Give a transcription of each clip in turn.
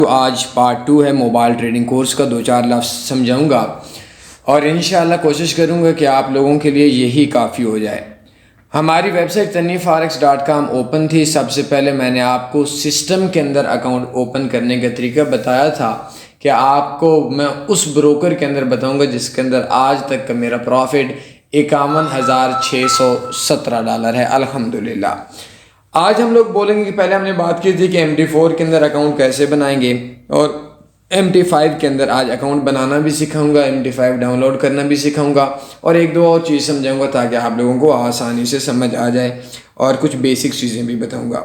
तो आज पार्ट 2 है मोबाइल ट्रेडिंग कोर्स का। 2-4 लफ्ज़ समझाऊंगा और इंशाअल्लाह कोशिश करूंगा कि आप लोगों के लिए यही काफ़ी हो जाए। हमारी वेबसाइट tanifforex.com ओपन थी। सबसे पहले मैंने आपको सिस्टम के अंदर अकाउंट ओपन करने का तरीका बताया था कि आपको मैं उस ब्रोकर के अंदर बताऊंगा जिसके अंदर आज तक का मेरा प्रॉफिट $51,617 है अल्हम्दुलिल्लाह। आज हम लोग बोलेंगे कि पहले हमने बात की थी कि MT4 के अंदर अकाउंट कैसे बनाएंगे और MT5 के अंदर आज अकाउंट बनाना भी सिखाऊंगा, MT5 डाउनलोड करना भी सिखाऊंगा और एक दो और चीज़ समझाऊंगा ताकि आप लोगों को आसानी से समझ आ जाए और कुछ बेसिक चीज़ें भी बताऊंगा।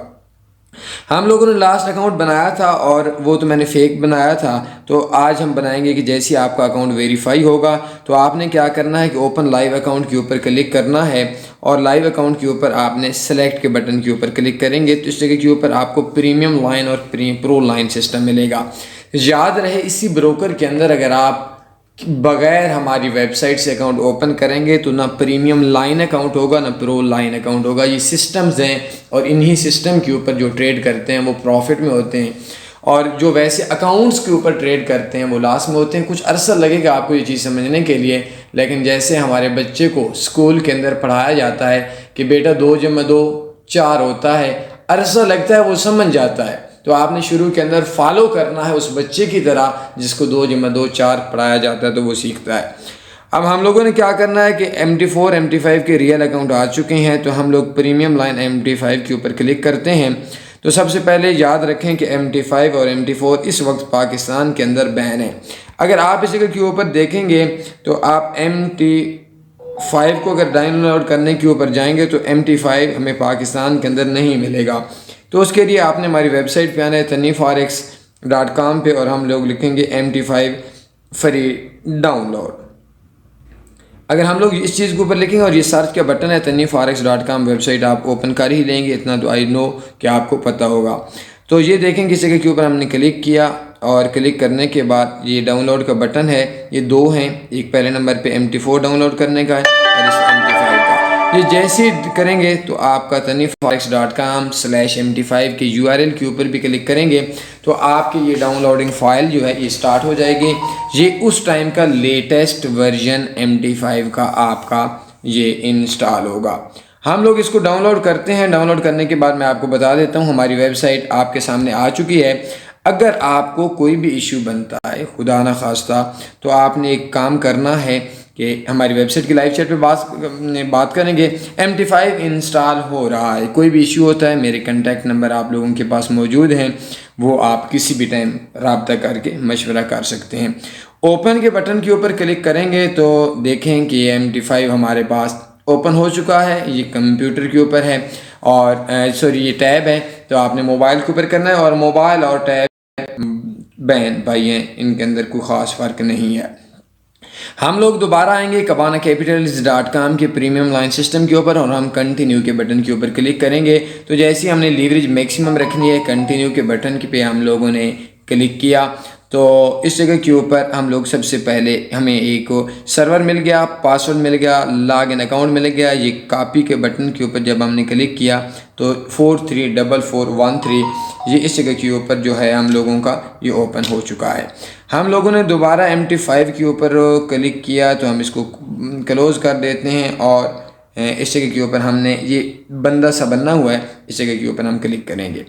हम लोगों ने लास्ट अकाउंट बनाया था और वो तो मैंने फेक बनाया था, तो आज हम बनाएंगे कि जैसे ही आपका अकाउंट वेरीफाई होगा तो आपने क्या करना है कि ओपन लाइव अकाउंट के ऊपर क्लिक करना है और लाइव अकाउंट के ऊपर आपने सेलेक्ट के बटन के ऊपर क्लिक करेंगे तो इस जगह के ऊपर आपको प्रीमियम लाइन और प्रो लाइन सिस्टम मिलेगा। याद रहे इसी ब्रोकर के अंदर अगर आप बगैर हमारी वेबसाइट से अकाउंट ओपन करेंगे तो ना प्रीमियम लाइन अकाउंट होगा ना प्रो लाइन अकाउंट होगा। ये सिस्टम्स हैं और इन्हीं सिस्टम के ऊपर जो ट्रेड करते हैं वो प्रॉफिट में होते हैं और जो वैसे अकाउंट्स के ऊपर ट्रेड करते हैं वो लॉस में होते हैं। कुछ अरसा लगेगा आपको ये चीज़ समझने के लिए, लेकिन जैसे हमारे बच्चे को स्कूल के अंदर पढ़ाया जाता है कि बेटा 2 × 2 4 होता है, अरसा लगता है वो समझ जाता है। तो आपने शुरू के अंदर फॉलो करना है उस बच्चे की तरह जिसको 2 × 2 4 पढ़ाया जाता है तो वो सीखता है। अब हम लोगों ने क्या करना है कि MT4 MT5 के रियल अकाउंट आ चुके हैं तो हम लोग प्रीमियम लाइन MT5 के ऊपर क्लिक करते हैं। तो सबसे पहले याद रखें कि MT5 और MT4 इस वक्त पाकिस्तान के अंदर बैन है। अगर आप इसी के ऊपर देखेंगे तो आप MT5 को अगर डाउनलोड करने के ऊपर जाएंगे तो MT5 हमें पाकिस्तान के अंदर नहीं मिलेगा। तो उसके लिए आपने हमारी वेबसाइट पे आना है tanifforex.com पे और हम लोग लिखेंगे MT5 फ्री डाउनलोड। अगर हम लोग इस चीज़ के ऊपर लिखेंगे और ये सर्च का बटन है tanifforex.com वेबसाइट आप ओपन कर ही लेंगे, इतना तो आई नो कि आपको पता होगा। तो ये देखेंगे इस जगह के ऊपर हमने क्लिक किया और क्लिक करने के बाद ये डाउनलोड का बटन है, ये 2 हैं, एक पहले नंबर पे MT4 डाउनलोड करने का है और इस MT5 का। ये जैसे ही करेंगे तो आपका tanifforex.com/MT5 के URL के ऊपर भी क्लिक करेंगे तो आपकी ये डाउनलोडिंग फ़ाइल जो है ये स्टार्ट हो जाएगी। ये उस टाइम का लेटेस्ट वर्जन MT5 का आपका ये इंस्टॉल होगा। हम लोग इसको डाउनलोड करते हैं। डाउनलोड करने के बाद मैं आपको बता देता हूँ हमारी वेबसाइट आपके सामने आ चुकी है। अगर आपको कोई भी इशू बनता है खुदा ना खास्ता तो आपने एक काम करना है कि हमारी वेबसाइट की लाइव चैट पे बात करेंगे। MT5 इंस्टॉल हो रहा है, कोई भी इशू होता है मेरे कॉन्टैक्ट नंबर आप लोगों के पास मौजूद हैं, वो आप किसी भी टाइम रब्ता करके मशवरा कर सकते हैं। ओपन के बटन के ऊपर क्लिक करेंगे तो देखें कि MT5 हमारे पास ओपन हो चुका है। ये कंप्यूटर के ऊपर है और सॉरी ये टैब है तो आपने मोबाइल के ऊपर करना है और मोबाइल और टैब बहन भाई हैं, इनके अंदर कोई ख़ास फ़र्क नहीं है। हम लोग दोबारा आएंगे kabanacapitalist.com के प्रीमियम लाइन सिस्टम के ऊपर और हम कंटिन्यू के बटन के ऊपर क्लिक करेंगे। तो जैसे ही हमने लीवरेज मैक्सिमम रखनी है कंटिन्यू के बटन पे हम लोगों ने क्लिक किया तो इस जगह के ऊपर हम लोग सबसे पहले हमें एक सर्वर मिल गया, पासवर्ड मिल गया, लॉग इन अकाउंट मिल गया। ये कॉपी के बटन के ऊपर जब हमने क्लिक किया तो 434413 ये इस जगह के ऊपर जो है हम लोगों का ये ओपन हो चुका है। हम लोगों ने दोबारा MT5 के ऊपर क्लिक किया तो हम इसको क्लोज़ कर देते हैं और इस जगह के ऊपर हमने ये बंदा सा बनना हुआ है, इस जगह के ऊपर हम क्लिक करेंगे।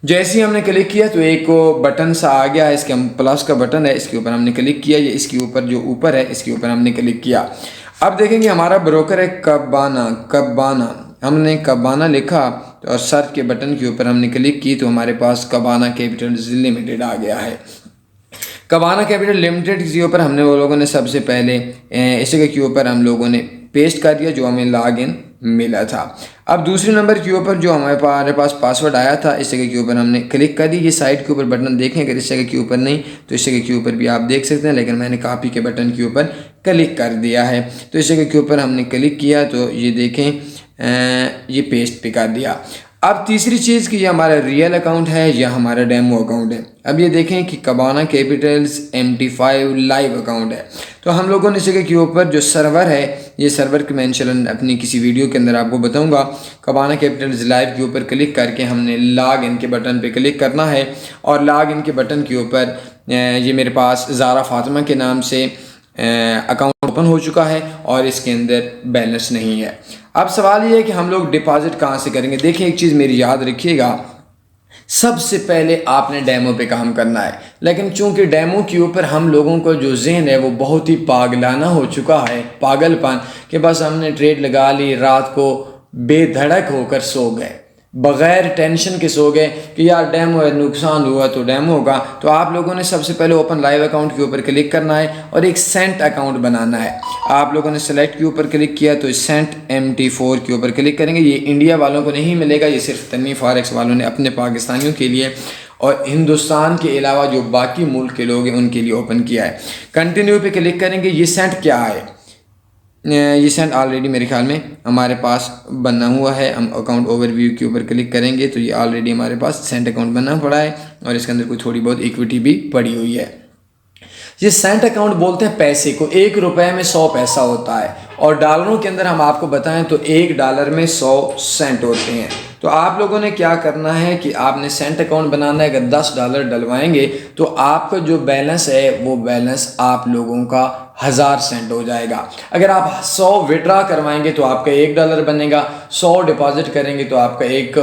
जैसे ही हमने क्लिक किया तो एक बटन सा आ गया है, इसके प्लस का बटन है, इसके ऊपर हमने क्लिक किया। ये इसके ऊपर जो ऊपर है इसके ऊपर हमने क्लिक किया। अब देखेंगे हमारा ब्रोकर है कबाना। हमने कबाना लिखा और सर्च के बटन के ऊपर हमने क्लिक की तो हमारे पास कबाना कैपिटल लिमिटेड आ गया है। कबाना कैपिटल लिमिटेड के ऊपर हमने वो लोगों ने सबसे पहले इस जगह के ऊपर हम लोगों ने पेस्ट कर दिया जो हमें लॉग इन मिला था। अब दूसरे नंबर के ऊपर जो हमारे पास पासवर्ड आया था इस जगह के ऊपर हमने क्लिक कर दी। ये साइड के ऊपर बटन देखें, अगर इस जगह के ऊपर नहीं तो इस जगह के ऊपर भी आप देख सकते हैं, लेकिन मैंने कॉपी के बटन के ऊपर क्लिक कर दिया है। तो इस जगह के ऊपर हमने क्लिक किया तो ये देखें ये पेस्ट पे कर दिया। अब तीसरी चीज़ कि ये हमारा रियल अकाउंट है या हमारा डेमो अकाउंट है। अब ये देखें कि कबाना कैपिटल्स MT5 लाइव अकाउंट है। तो हम लोगों ने इस जगह के ऊपर जो सर्वर है, ये सर्वर की मैं इंशाल्लाह अपनी किसी वीडियो के अंदर आपको बताऊंगा। कबाना कैपिटल्स लाइव के ऊपर क्लिक करके हमने लॉग इन के बटन पे क्लिक करना है और लॉग इन के बटन के ऊपर ये मेरे पास ज़ारा फातिमा के नाम से अकाउंट ओपन हो चुका है और इसके अंदर बैलेंस नहीं है। अब सवाल ये है कि हम लोग डिपॉजिट कहाँ से करेंगे। देखिए एक चीज़ मेरी याद रखिएगा, सबसे पहले आपने डेमो पे काम करना है, लेकिन चूंकि डेमो के ऊपर हम लोगों को जो जहन है वो बहुत ही पागलाना हो चुका है, पागलपन कि बस हमने ट्रेड लगा ली, रात को बेधड़क होकर सो गए, बग़ैर टेंशन के सो गए कि यार डेमो है, नुकसान हुआ तो डेमो होगा। तो आप लोगों ने सबसे पहले ओपन लाइव अकाउंट के ऊपर क्लिक करना है और एक सेंट अकाउंट बनाना है। आप लोगों ने सेलेक्ट के ऊपर क्लिक किया तो सेंट MT4 के ऊपर क्लिक करेंगे। ये इंडिया वालों को नहीं मिलेगा, ये सिर्फ तन्वी फॉरेक्स वालों ने अपने पाकिस्तानियों के लिए और हिंदुस्तान के अलावा जो बाकी मुल्क के लोग हैं उनके लिए ओपन किया है। कंटिन्यू पे क्लिक करेंगे। ये सेंट क्या है, ये सेंट ऑलरेडी मेरे ख्याल में हमारे पास बना हुआ है। हम अकाउंट ओवरव्यू के ऊपर क्लिक करेंगे तो ये ऑलरेडी हमारे पास सेंट अकाउंट बना पड़ा है और इसके अंदर कोई थोड़ी बहुत इक्विटी भी पड़ी हुई है। ये सेंट अकाउंट बोलते हैं पैसे को, 1 रुपए में 100 पैसा होता है और डॉलरों के अंदर हम आपको बताएं तो 1 डॉलर में 100 सेंट होते हैं। तो आप लोगों ने क्या करना है कि आपने सेंट अकाउंट बनाना है। अगर 10 डॉलर डलवाएंगे तो आपका जो बैलेंस है वो बैलेंस आप लोगों का 1000 सेंट हो जाएगा। अगर आप 100 विड्रा करवाएंगे तो आपका 1 डॉलर बनेगा, 100 डिपॉजिट करेंगे तो आपका 1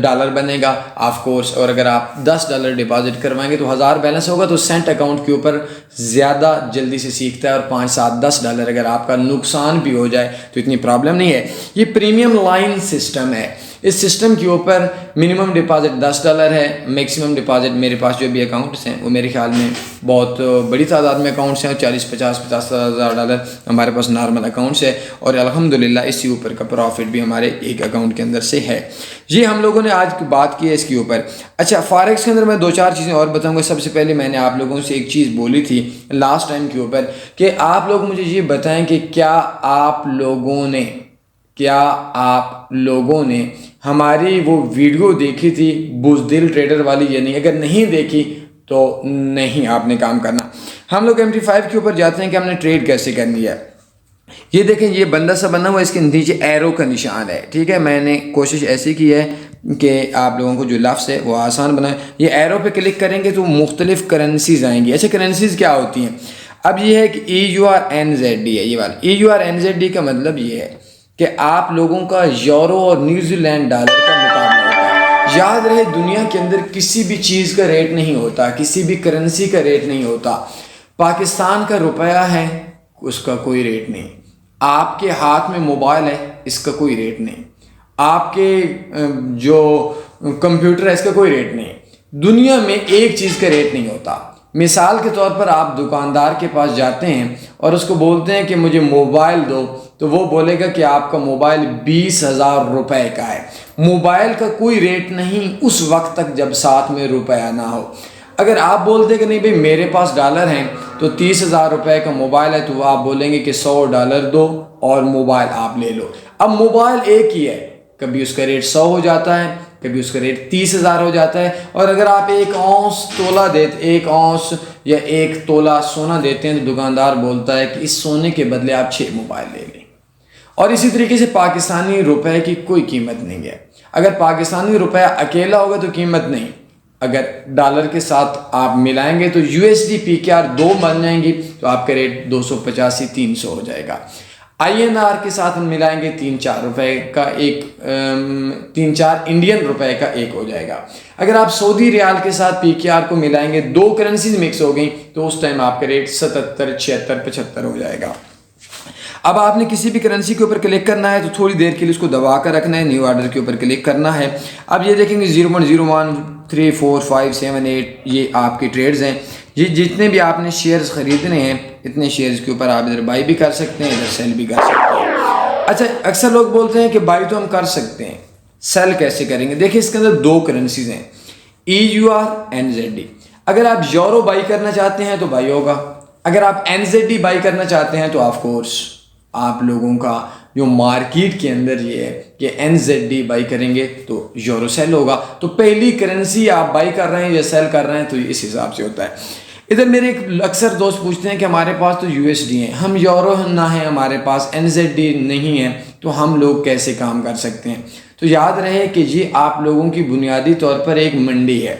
डॉलर बनेगा ऑफ कोर्स। और अगर आप 10 डॉलर डिपॉजिट करवाएंगे तो 1000 बैलेंस होगा। तो सेंट अकाउंट के ऊपर ज़्यादा जल्दी से सीखता है और 5, 7, 10 डॉलर अगर आपका नुकसान भी हो जाए तो इतनी प्रॉब्लम नहीं है। ये प्रीमियम लाइन सिस्टम है। इस सिस्टम के ऊपर मिनिमम डिपॉजिट 10 डॉलर है, मैक्सिमम डिपॉजिट मेरे पास जो भी अकाउंट्स हैं वो मेरे ख्याल में बहुत बड़ी तादाद में अकाउंट्स हैं, 40, 50, 50,000 डॉलर हमारे पास नॉर्मल अकाउंट्स है और अल्हम्दुलिल्लाह इससे ऊपर का प्रॉफिट भी हमारे एक अकाउंट के अंदर से है। ये हम लोगों ने आज की बात की है इसके ऊपर। अच्छा, फॉरेक्स के अंदर मैं 2-4 चीज़ें और बताऊँगा। सबसे पहले मैंने आप लोगों से एक चीज़ बोली थी लास्ट टाइम के ऊपर कि आप लोग मुझे ये बताएँ कि क्या आप लोगों ने हमारी वो वीडियो देखी थी बुज़दिल ट्रेडर वाली या नहीं। अगर नहीं देखी तो नहीं आपने काम करना। हम लोग MT5 के ऊपर जाते हैं कि हमने ट्रेड कैसे करनी है। ये देखें, ये बंदा सा बना हुआ, इसके नीचे एरो का निशान है, ठीक है। मैंने कोशिश ऐसी की है कि आप लोगों को जो लफ्ज़ है वो आसान बनाए। ये एरो पे क्लिक करेंगे तो मुख्तलिफ करेंसीज आएंगी। अच्छा, करेंसीज क्या होती हैं? अब ये है कि EURNZD है, ये वाला EURNZD का मतलब ये है कि आप लोगों का यूरो और न्यूजीलैंड डॉलर का मुकाबला होता है। याद रहे, दुनिया के अंदर किसी भी चीज़ का रेट नहीं होता, किसी भी करेंसी का रेट नहीं होता। पाकिस्तान का रुपया है, उसका कोई रेट नहीं। आपके हाथ में मोबाइल है, इसका कोई रेट नहीं। आपके जो कंप्यूटर है, इसका कोई रेट नहीं। दुनिया में एक चीज़ का रेट नहीं होता। मिसाल के तौर पर आप दुकानदार के पास जाते हैं और उसको बोलते हैं कि मुझे मोबाइल दो, तो वो बोलेगा कि आपका मोबाइल 20,000 रुपए का है। मोबाइल का कोई रेट नहीं उस वक्त तक जब साथ में रुपया ना हो। अगर आप बोलते कि नहीं भाई मेरे पास डॉलर हैं तो 30,000 रुपए का मोबाइल है, तो आप बोलेंगे कि 100 डॉलर दो और मोबाइल आप ले लो। अब मोबाइल एक ही है, कभी उसका रेट 100 हो जाता है, कभी उसका रेट 30,000 हो जाता है। और अगर आप 1 औंस तोला देते, 1 औंस या 1 तोला सोना देते हैं तो दुकानदार बोलता है कि इस सोने के बदले आप 6 मोबाइल ले लें। और इसी तरीके से पाकिस्तानी रुपए की कोई कीमत नहीं है। अगर पाकिस्तानी रुपया अकेला होगा तो कीमत नहीं, अगर डॉलर के साथ आप मिलाएंगे तो USD PKR 2 बन जाएंगी तो आपका रेट 285-300 हो जाएगा। INR के साथ हम मिलाएंगे 3-4 रुपए का एक 3-4 इंडियन रुपए का एक हो जाएगा। अगर आप सऊदी रियाल के साथ PKR को मिलाएंगे, 2 करेंसीज मिक्स हो गई तो उस टाइम आपका रेट 77, 76, 75 हो जाएगा। अब आपने किसी भी करेंसी के ऊपर क्लिक करना है तो थोड़ी देर के लिए उसको दबा कर रखना है, न्यू ऑर्डर के ऊपर क्लिक करना है। अब ये देखेंगे 0.01, 3, 4, 5, 7, 8 ये आपके ट्रेड्स हैं। ये जितने भी आपने शेयर्स ख़रीदने हैं इतने शेयर्स के ऊपर आप इधर बाई भी कर सकते हैं, इधर सेल भी कर सकते हैं। अच्छा, अक्सर लोग बोलते हैं कि बाई तो हम कर सकते हैं, सेल कैसे करेंगे? देखिए, इसके अंदर 2 करेंसीज हैं, EURNZD। अगर आप यूरो बाई करना चाहते हैं तो बाई होगा, अगर आप NZD बाई करना चाहते हैं तो ऑफ कोर्स आप लोगों का जो मार्केट के अंदर ये है कि NZD बाई करेंगे तो यूरो सेल होगा। तो पहली करेंसी आप बाई कर रहे हैं या सेल कर रहे हैं तो इस हिसाब से होता है। इधर मेरे एक अक्सर दोस्त पूछते हैं कि हमारे पास तो USD है, हम यूरो ना है, हमारे पास NZD नहीं है, तो हम लोग कैसे काम कर सकते हैं। तो याद रहे कि ये आप लोगों की बुनियादी तौर पर एक मंडी है।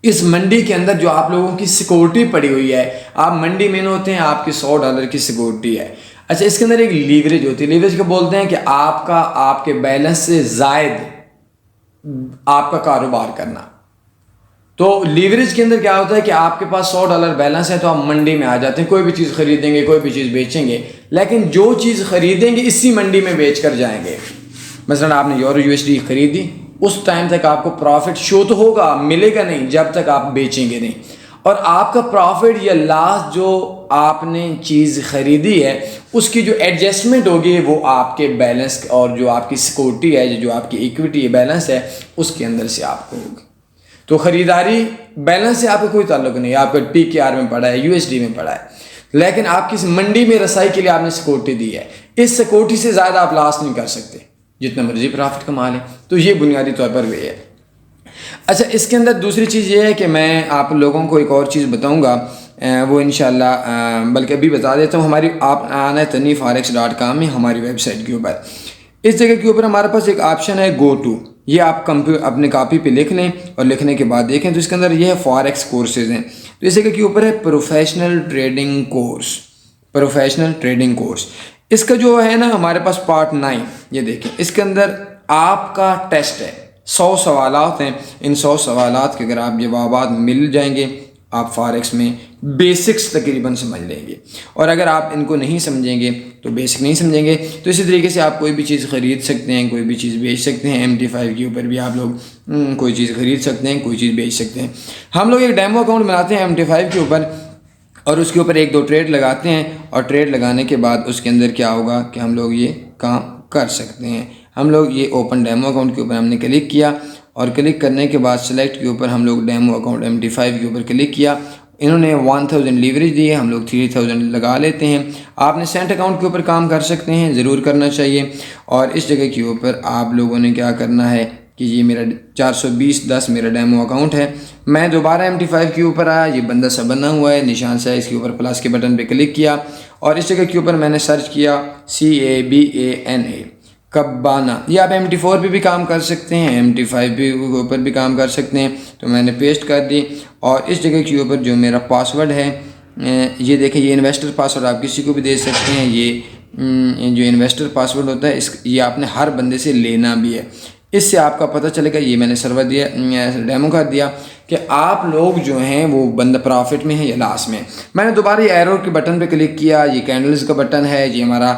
इस मंडी के अंदर जो आप लोगों की सिक्योरिटी पड़ी हुई है, आप मंडी में होते हैं, आपकी $100 की सिक्योरिटी है। अच्छा, इसके अंदर एक लीवरेज होती है। लीवरेज को बोलते हैं कि आपके बैलेंस से जायद आपका कारोबार करना। तो लीवरेज के अंदर क्या होता है कि आपके पास $100 बैलेंस है तो आप मंडी में आ जाते हैं, कोई भी चीज़ खरीदेंगे, कोई भी चीज़ बेचेंगे, लेकिन जो चीज़ खरीदेंगे इसी मंडी में बेच कर जाएंगे। मसलन आपने यूरो USD खरीदी, उस टाइम तक आपको प्रॉफिट शो तो होगा, मिलेगा नहीं जब तक आप बेचेंगे नहीं। और आपका प्रॉफिट या लॉस जो आपने चीज़ खरीदी है उसकी जो एडजस्टमेंट होगी वो आपके बैलेंस और जो आपकी सिक्योरिटी है, जो आपकी इक्विटी बैलेंस है, उसके अंदर से आपको होगी। तो ख़रीदारी बैलेंस से आपका कोई ताल्लुक नहीं है, आपका PKR में पड़ा है, USD में पड़ा है, लेकिन आपकी इस मंडी में रसाई के लिए आपने सिक्योरिटी दी है। इस सिक्योरिटी से ज़्यादा आप लॉस नहीं कर सकते, जितना मर्जी प्रॉफिट कमा लें। तो ये बुनियादी तौर पर वे है। अच्छा, इसके अंदर दूसरी चीज़ ये है कि मैं आप लोगों को एक और चीज़ बताऊंगा, वो इंशाल्लाह बल्कि अभी बता देता हूँ। हमारी आप आना है taniforex.com में, हमारी वेबसाइट के ऊपर इस जगह के ऊपर हमारे पास एक ऑप्शन है गो टू। ये आप अपने कॉपी पे लिख लें और लिखने के बाद देखें तो इसके अंदर ये है फॉरेक्स कोर्सेज हैं। तो इस जगह के ऊपर है professional trading course, professional trading course. इसका जो है ना हमारे पास पार्ट 9, ये देखें, इसके अंदर आपका टेस्ट है, 100 सवालात हैं। इन 100 सवालात के अगर आप जवाबात मिल जाएंगे आप फॉरेक्स में बेसिक्स तकरीबन समझ लेंगे, और अगर आप इनको नहीं समझेंगे तो बेसिक नहीं समझेंगे। तो इसी तरीके से आप कोई भी चीज़ ख़रीद सकते हैं, कोई भी चीज़ बेच सकते हैं। MT5 के ऊपर भी आप लोग कोई चीज़ ख़रीद सकते हैं, कोई चीज़ बेच सकते हैं। हम लोग एक डेमो अकाउंट बनाते हैं MT5 के ऊपर और उसके ऊपर 1-2 ट्रेड लगाते हैं, और ट्रेड लगाने के बाद उसके अंदर क्या होगा कि हम लोग ये काम कर सकते हैं। हम लोग ये ओपन डेमो अकाउंट के ऊपर हमने क्लिक किया, और क्लिक करने के बाद सेलेक्ट के ऊपर हम लोग डेमो अकाउंट MT5 के ऊपर क्लिक किया। इन्होंने 1000 लीवरेज दी है, हम लोग 3000 लगा लेते हैं। आपने सेंट अकाउंट के ऊपर काम कर सकते हैं, ज़रूर करना चाहिए। और इस जगह के ऊपर आप लोगों ने क्या करना है कि ये मेरा 420.10 मेरा डेमो अकाउंट है। मैं दोबारा MT5 के ऊपर आया, ये बंदा सा बना हुआ है, निशान सा है, इसके ऊपर प्लस के बटन पे क्लिक किया, और इस जगह के ऊपर मैंने सर्च किया CABANA कब्बाना। ये आप MT4 पे भी काम कर सकते हैं, MT5 के ऊपर भी काम कर सकते हैं। तो मैंने पेस्ट कर दी, और इस जगह के ऊपर जो मेरा पासवर्ड है, ये देखें, ये इन्वेस्टर पासवर्ड आप किसी को भी दे सकते हैं। ये जो इन्वेस्टर पासवर्ड होता है ये आपने हर बंदे से लेना भी है, इससे आपका पता चलेगा। ये मैंने सर्वर दिया, डेमो कर दिया कि आप लोग जो हैं वो बंदा प्रॉफिट में है या लॉस में। मैंने दोबारा ये एरो के बटन पे क्लिक किया, ये कैंडल्स का बटन है, ये हमारा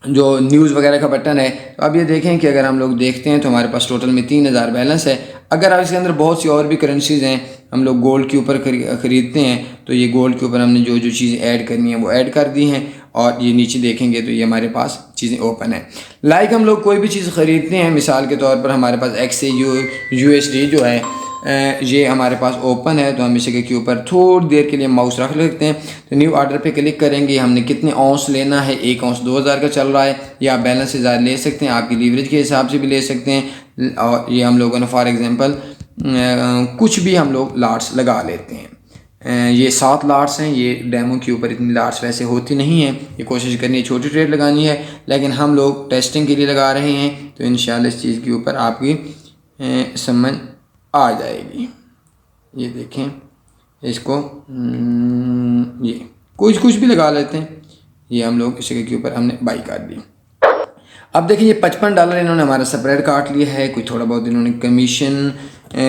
जो न्यूज़ वगैरह का बटन है। तो अब ये देखें कि अगर हम लोग देखते हैं तो हमारे पास टोटल में 3000 बैलेंस है। अगर आप इसके अंदर बहुत सी और भी करेंसीज़ हैं, हम लोग गोल्ड के ऊपर ख़रीदते हैं, तो ये गोल्ड के ऊपर हमने जो जो चीज़ें ऐड करनी है वो ऐड कर दी हैं, और ये नीचे देखेंगे तो ये हमारे पास चीज़ें ओपन है। लाइक हम लोग कोई भी चीज़ ख़रीदते हैं, मिसाल के तौर पर हमारे पास XAUUSD जो है ये हमारे पास ओपन है, तो हम इसी के ऊपर थोड़ी देर के लिए माउस रख लेते हैं। तो न्यू ऑर्डर पे क्लिक करेंगे, हमने कितने औंस लेना है, 1 औंस 2000 का चल रहा है, या आप बैलेंस से ज़्यादा ले सकते हैं, आपकी लीवरेज के हिसाब से भी ले सकते हैं। और ये हम लोगों ने फॉर एग्ज़ाम्पल कुछ भी हम लोग लाट्स लगा लेते हैं। ये 7 लाट्स हैं, ये डेमो के ऊपर इतनी लाट्स वैसे होती नहीं है, ये कोशिश करनी है छोटी ट्रेड लगानी है, लेकिन हम लोग टेस्टिंग के लिए लगा रहे हैं। तो इंशाल्लाह इस चीज़ के ऊपर आपकी समझ आ जाएगी। ये देखें, इसको ये कुछ भी लगा लेते हैं। ये हम लोग इस जगह के ऊपर हमने बाई कर दी। अब देखिए, ये $55 इन्होंने हमारा सेपरेट काट लिया है, कोई थोड़ा बहुत इन्होंने कमीशन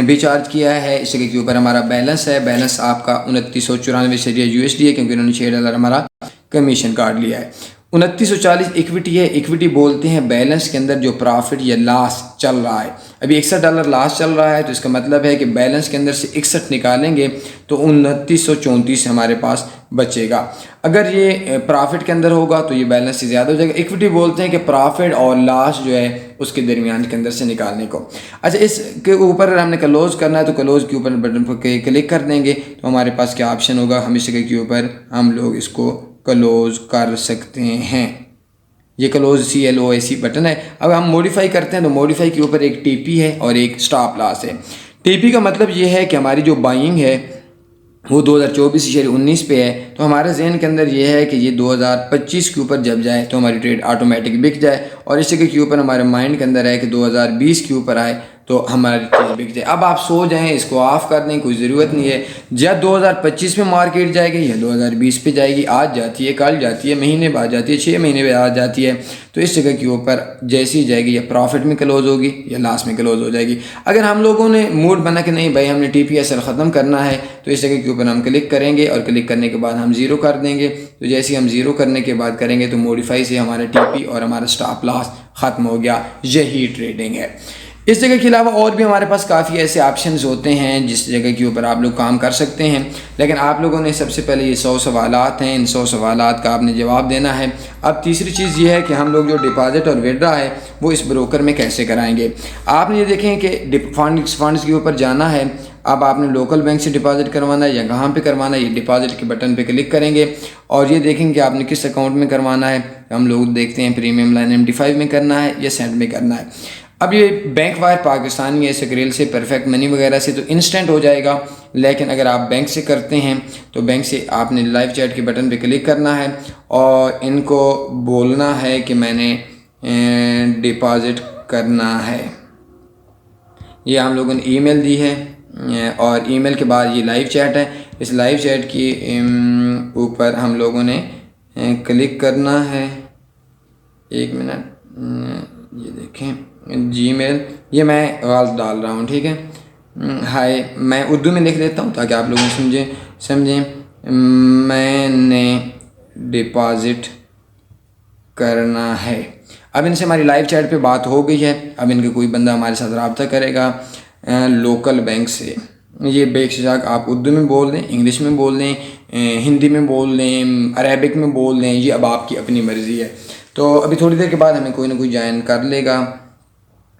भी चार्ज किया है। इस जगह के ऊपर हमारा बैलेंस है, बैलेंस आपका 2994 USD है, क्योंकि इन्होंने $6 हमारा कमीशन काट लिया है। 2940 इक्विटी है। इक्विटी बोलते हैं बैलेंस के अंदर जो प्रॉफिट या लॉस चल रहा है। अभी $61 लॉस चल रहा है, तो इसका मतलब है कि बैलेंस के अंदर से 61 निकालेंगे तो 2934 हमारे पास बचेगा। अगर ये प्रॉफिट के अंदर होगा तो ये बैलेंस से ज़्यादा हो जाएगा। इक्विटी बोलते हैं कि प्रॉफिट और लॉस जो है उसके दरमियान के अंदर से निकालने को। अच्छा, इसके ऊपर हमने क्लोज़ करना है, तो क्लोज़ के ऊपर बटन पर क्लिक कर देंगे तो हमारे पास क्या ऑप्शन होगा, हम इस जगह के ऊपर हम लोग इसको क्लोज़ कर सकते हैं। ये क्लोज CLOAC बटन है। अब हम मॉडिफाई करते हैं तो मॉडिफाई के ऊपर एक TP है और एक स्टॉप लॉस है। TP का मतलब ये है कि हमारी जो बाइंग है वो 2024/19 पे है, तो हमारे जहन के अंदर ये है कि ये 2025 के ऊपर जब जाए तो हमारी ट्रेड ऑटोमेटिक बिक जाए, और इसी के ऊपर हमारे माइंड के अंदर है कि 2020 के ऊपर आए तो हमारी चीज़ बिक जाए। अब आप सो जाएं, इसको ऑफ कर दें, कोई ज़रूरत नहीं है। जब 2025 में मार्केट जाएगी या 2020 पे जाएगी, आज जाती है, कल जाती है, महीने बाद जाती है, 6 महीने बाद जाती है, तो इस जगह के ऊपर जैसी जाएगी या प्रॉफिट में क्लोज होगी या लॉस में क्लोज हो जाएगी। अगर हम लोगों ने मूड बना कि नहीं भाई हमने TPSL ख़त्म करना है, तो इस जगह के ऊपर हम क्लिक करेंगे और क्लिक करने के बाद हम ज़ीरो कर देंगे। तो जैसे हम ज़ीरो करने के बाद करेंगे तो मॉडिफाई से हमारा TP और हमारा स्टॉप लॉस ख़त्म हो गया। यही ट्रेडिंग है। इस जगह के अलावा और भी हमारे पास काफ़ी ऐसे ऑप्शंस होते हैं जिस जगह के ऊपर आप लोग काम कर सकते हैं, लेकिन आप लोगों ने सबसे पहले ये 100 सवालात हैं, इन 100 सवालात का आपने जवाब देना है। अब तीसरी चीज़ ये है कि हम लोग जो डिपॉजिट और विड्रा है वो इस ब्रोकर में कैसे कराएंगे। आपने ये देखें कि फंड्स के ऊपर जाना है। अब आपने लोकल बैंक से डिपॉजिट करवाना है या कहाँ पे करवाना है, ये डिपॉजिट के बटन पे क्लिक करेंगे और ये देखेंगे कि आपने किस अकाउंट में करवाना है। हम लोग देखते हैं प्रीमियम लाइन MT5 में करना है या सेंड में करना है। अब ये बैंक वायर पाकिस्तानी है, सक्रेल से, परफेक्ट मनी वगैरह से तो इंस्टेंट हो जाएगा, लेकिन अगर आप बैंक से करते हैं तो बैंक से आपने लाइव चैट के बटन पे क्लिक करना है और इनको बोलना है कि मैंने डिपॉजिट करना है। ये हम लोगों ने ईमेल दी है और ईमेल के बाद ये लाइव चैट है। इस लाइव चैट की ऊपर हम लोगों ने क्लिक करना है। एक मिनट, ये देखें Gmail, ये मैं गलत डाल रहा हूँ, ठीक है। हाय, मैं उर्दू में लिख देता हूँ ताकि आप लोग समझें। मैंने डिपॉजिट करना है। अब इनसे हमारी लाइव चैट पे बात हो गई है। अब इनके कोई बंदा हमारे साथ रब्ता करेगा लोकल बैंक से। ये बेशक आप उर्दू में बोल दें, इंग्लिश में बोल दें, हिंदी में बोल दें, अरेबिक में बोल दें, ये अब आपकी अपनी मर्ज़ी है। तो अभी थोड़ी देर के बाद हमें कोई ना कोई ज्वाइन कर लेगा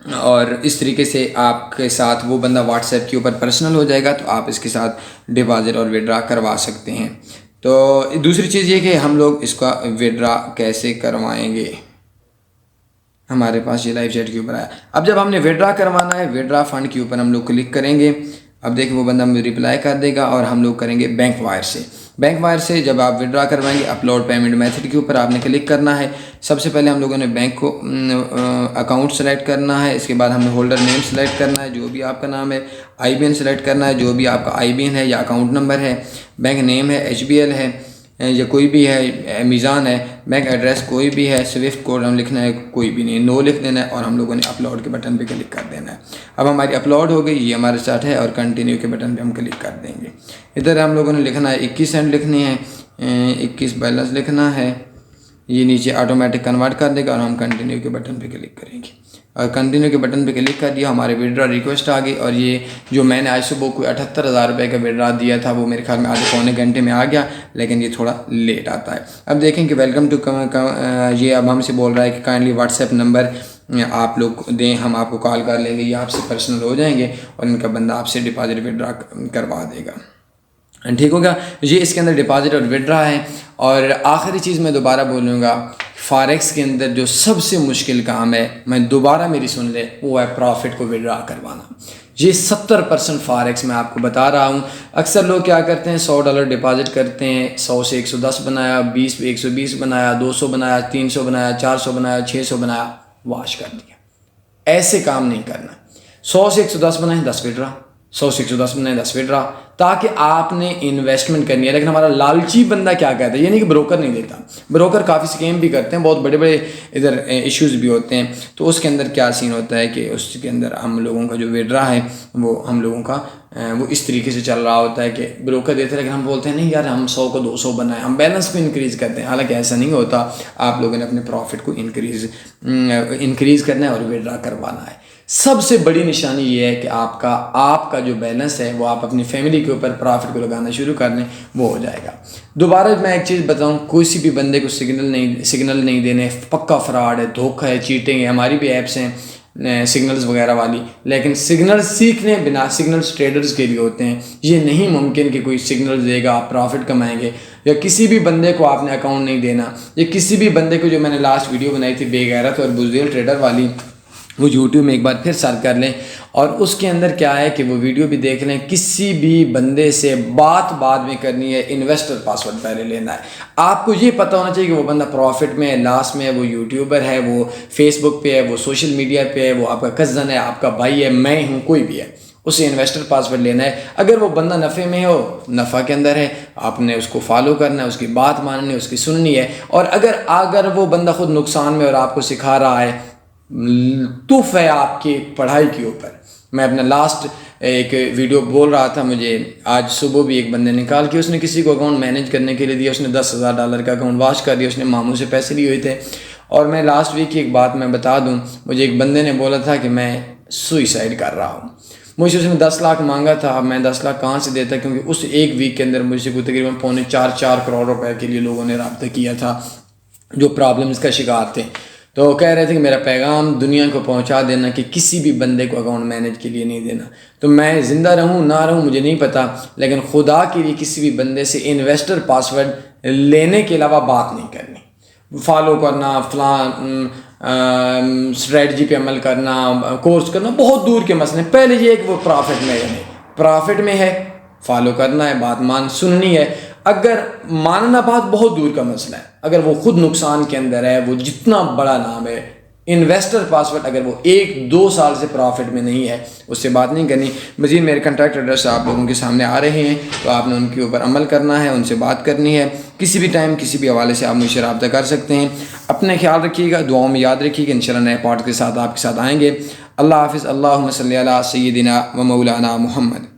और इस तरीके से आपके साथ वो बंदा व्हाट्सएप के ऊपर पर्सनल हो जाएगा, तो आप इसके साथ डिपॉजिट और विड्रा करवा सकते हैं। तो दूसरी चीज़ ये कि हम लोग इसका विड्रा कैसे करवाएंगे। हमारे पास ये लाइव चैट के ऊपर आया। अब जब हमने विड्रा करवाना है, विड्रा फंड के ऊपर हम लोग क्लिक करेंगे। अब देखिए वो बंदा हमें रिप्लाई कर देगा और हम लोग करेंगे बैंक वायर से। बैंक वायर से जब आप विड्रा करवाएंगे, अपलोड पेमेंट मेथड के ऊपर आपने क्लिक करना है। सबसे पहले हम लोगों ने बैंक को अकाउंट सेलेक्ट करना है। इसके बाद हमें होल्डर नेम सेलेक्ट करना है, जो भी आपका नाम है। IBN सेलेक्ट करना है, जो भी आपका IBN है या अकाउंट नंबर है। बैंक नेम है HBL है या कोई भी है, मीज़ान है। बैंक एड्रेस कोई भी है, स्विफ्ट कोड हम लिखना है, कोई भी नहीं, नो लिख देना है और हम लोगों ने अपलोड के बटन पे क्लिक कर देना है। अब हमारी अपलोड हो गई, ये हमारे साथ है और कंटिन्यू के बटन पे हम क्लिक कर देंगे। इधर हम लोगों ने लिखना है 21 सेंट लिखनी है, 21 बैलेंस लिखना है। ये नीचे ऑटोमेटिक कन्वर्ट कर देगा और हम कंटिन्यू के बटन पे क्लिक करेंगे और कंटिन्यू के बटन पे क्लिक कर दिया, हमारे विड्रा रिक्वेस्ट आ गई। और ये जो मैंने आज सुबह को 78,000 रुपये का विड्रा दिया था वो मेरे ख्याल में आधे पौने घंटे में आ गया, लेकिन ये थोड़ा लेट आता है। अब देखें कि वेलकम टू ये अब हमसे बोल रहा है कि काइंडली व्हाट्सएप नंबर आप लोग दें, हम आपको कॉल कर लेंगे, ये आपसे पर्सनल हो जाएंगे और इनका बंदा आपसे डिपॉजिट विड्रा करवा देगा। ठीक होगा। ये इसके अंदर डिपॉजिट और विड्रा है। और आखिरी चीज़ मैं दोबारा बोलूँगा, फॉरेक्स के अंदर जो सबसे मुश्किल काम है, मैं दोबारा मेरी सुन ले, वो है प्रॉफिट को विड्रा करवाना। ये 70% फॉरेक्स मैं आपको बता रहा हूँ। अक्सर लोग क्या करते हैं, $100 डिपॉजिट करते हैं, 100 से 110 बनाया, 20 पे 120 बनाया, 200 बनाया, 300 बनाया, 400 बनाया, 600 बनाया, वॉश कर दिया। ऐसे काम नहीं करना। 100 से 110 बनाए, 10 विड्रा, 100 से 110 बनाए, 10 विड्रा, ताकि आपने इन्वेस्टमेंट करनी है। लेकिन हमारा लालची बंदा क्या कहता है, ये नहीं कि ब्रोकर नहीं देता, ब्रोकर काफ़ी स्कैम भी करते हैं, बहुत बड़े बड़े इधर इश्यूज़ भी होते हैं। तो उसके अंदर क्या सीन होता है कि उसके अंदर हम लोगों का जो विड्रा है वो हम लोगों का वो इस तरीके से चल रहा होता है कि ब्रोकर देते हैं, लेकिन हम बोलते हैं नहीं यार हम 100 को 200 बनाएं, हम बैलेंस को इंक्रीज़ करते हैं। हालांकि ऐसा नहीं होता, आप लोगों ने अपने प्रॉफिट को इंक्रीज़ करना है और विड्रा करवाना है। सबसे बड़ी निशानी ये है कि आपका जो बैलेंस है वो आप अपनी फैमिली के ऊपर प्रॉफिट को लगाना शुरू कर दें, वो हो जाएगा। दोबारा मैं एक चीज़ बताऊं, किसी भी बंदे को सिग्नल नहीं देने, पक्का फ्रॉड है, धोखा है, चीटिंग है। हमारी भी ऐप्स हैं, सिग्नल्स वगैरह वाली, लेकिन सिग्नल सीखने बिना सिग्नल्स ट्रेडर्स के लिए होते हैं। ये नहीं मुमकिन कि कोई सिग्नल देगा आप प्रॉफिट कमाएंगे, या किसी भी बंदे को आपने अकाउंट नहीं देना, या किसी भी बंदे को, जो मैंने लास्ट वीडियो बनाई थी बेगैरत और बुज़दिल ट्रेडर वाली, वो यूट्यूब में एक बार फिर सर्च कर लें और उसके अंदर क्या है कि वो वीडियो भी देख लें। किसी भी बंदे से बात बाद में करनी है, इन्वेस्टर पासवर्ड पहले लेना है। आपको ये पता होना चाहिए कि वो बंदा प्रॉफिट में है, लॉस में है, वो यूट्यूबर है, वो फेसबुक पे है, वो सोशल मीडिया पे है, वो आपका कज़न है, आपका भाई है, मैं हूँ, कोई भी है, उसे इन्वेस्टर पासवर्ड लेना है। अगर वो बंदा नफ़े में हो, नफ़ा के अंदर है, आपने उसको फॉलो करना है, उसकी बात माननी है, उसकी सुननी है। और अगर वो बंदा खुद नुकसान में और आपको सिखा रहा है, तुफ है आपकी पढ़ाई के ऊपर। मैं अपना लास्ट एक वीडियो बोल रहा था, मुझे आज सुबह भी एक बंदे निकाल के उसने किसी को अकाउंट मैनेज करने के लिए दिया, उसने $10,000 का अकाउंट वॉश कर दिया, उसने मामू से पैसे लिए हुए थे। और मैं लास्ट वीक की एक बात मैं बता दूं, मुझे एक बंदे ने बोला था कि मैं सुइसाइड कर रहा हूँ, मुझे उसने 10 लाख मांगा था। अब मैं 10 लाख कहाँ से देता, क्योंकि उस एक वीक के अंदर मुझसे को तकरीबन 4.25 करोड़ रुपए के लिए लोगों ने रब्ता किया था जो प्रॉब्लम्स का शिकार थे। तो कह रहे थे कि मेरा पैगाम दुनिया को पहुंचा देना कि किसी भी बंदे को अकाउंट मैनेज के लिए नहीं देना। तो मैं ज़िंदा रहूं ना रहूं मुझे नहीं पता, लेकिन खुदा के लिए किसी भी बंदे से इन्वेस्टर पासवर्ड लेने के अलावा बात नहीं करनी। फॉलो करना, फलां स्ट्रेटजी पे अमल करना, कोर्स करना, बहुत दूर के मसले। पहले ये है कि वो प्रॉफिट में है या नहीं, प्रॉफिट में है, फॉलो करना है, बात सुननी है। अगर मानना बात बहुत दूर का मसला है, अगर वो खुद नुकसान के अंदर है, वो जितना बड़ा नाम है, इन्वेस्टर पासवर्ड अगर वो 1-2 साल से प्रॉफिट में नहीं है, उससे बात नहीं करनी। मज़ीद मेरे कॉन्टैक्ट एड्रेस आप लोगों के सामने आ रहे हैं, तो आपने उनके ऊपर अमल करना है, उनसे बात करनी है। किसी भी टाइम किसी भी हवाले से आप मुझसे रब्ता कर सकते हैं। अपने ख्याल रखिएगा, दुआओं में याद रखिएगा। इंशाल्लाह नए पॉडकास्ट के साथ आपके साथ आएंगे। अल्लाह हाफ़िज़। अल्लाहुम्मा सल्ली अला सय्यिदिना व मौलाना मुहम्मद।